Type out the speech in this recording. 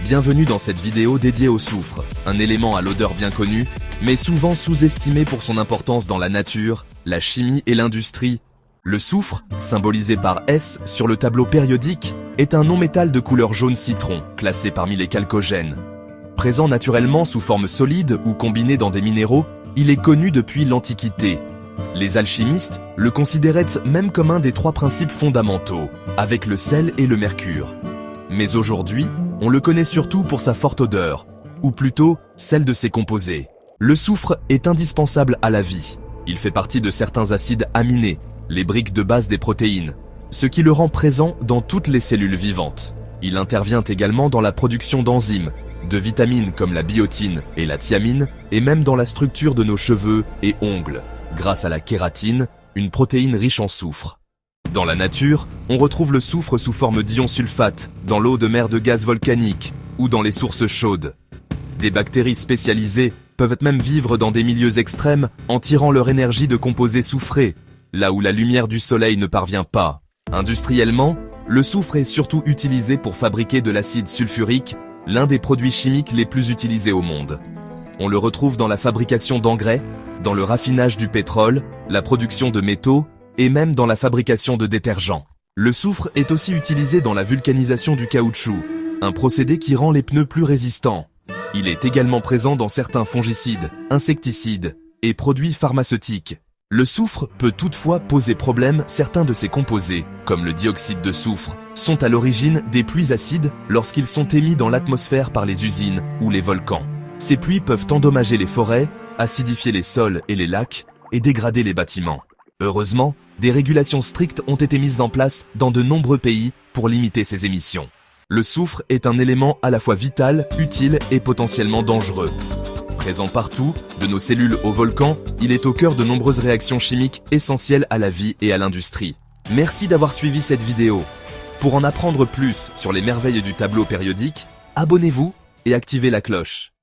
Bienvenue dans cette vidéo dédiée au soufre, un élément à l'odeur bien connue, mais souvent sous-estimé pour son importance dans la nature, la chimie et l'industrie. Le soufre, symbolisé par S sur le tableau périodique, est un non-métal de couleur jaune citron, classé parmi les chalcogènes. Présent naturellement sous forme solide ou combiné dans des minéraux, il est connu depuis l'Antiquité. Les alchimistes le considéraient même comme un des 3 principes fondamentaux, avec le sel et le mercure. Mais aujourd'hui, on le connaît surtout pour sa forte odeur, ou plutôt celle de ses composés. Le soufre est indispensable à la vie. Il fait partie de certains acides aminés, les briques de base des protéines, ce qui le rend présent dans toutes les cellules vivantes. Il intervient également dans la production d'enzymes, de vitamines comme la biotine et la thiamine, et même dans la structure de nos cheveux et ongles, grâce à la kératine, une protéine riche en soufre. Dans la nature, on retrouve le soufre sous forme d'ion sulfate, dans l'eau de mer de gaz volcanique ou dans les sources chaudes. Des bactéries spécialisées peuvent même vivre dans des milieux extrêmes en tirant leur énergie de composés soufrés, là où la lumière du soleil ne parvient pas. Industriellement, le soufre est surtout utilisé pour fabriquer de l'acide sulfurique, l'un des produits chimiques les plus utilisés au monde. On le retrouve dans la fabrication d'engrais, dans le raffinage du pétrole, la production de métaux, et même dans la fabrication de détergents. Le soufre est aussi utilisé dans la vulcanisation du caoutchouc, un procédé qui rend les pneus plus résistants. Il est également présent dans certains fongicides, insecticides et produits pharmaceutiques. Le soufre peut toutefois poser problème. Certains de ses composés, comme le dioxyde de soufre, sont à l'origine des pluies acides lorsqu'ils sont émis dans l'atmosphère par les usines ou les volcans. Ces pluies peuvent endommager les forêts, acidifier les sols et les lacs et dégrader les bâtiments. Heureusement, des régulations strictes ont été mises en place dans de nombreux pays pour limiter ces émissions. Le soufre est un élément à la fois vital, utile et potentiellement dangereux. Présent partout, de nos cellules aux volcans, il est au cœur de nombreuses réactions chimiques essentielles à la vie et à l'industrie. Merci d'avoir suivi cette vidéo. Pour en apprendre plus sur les merveilles du tableau périodique, abonnez-vous et activez la cloche.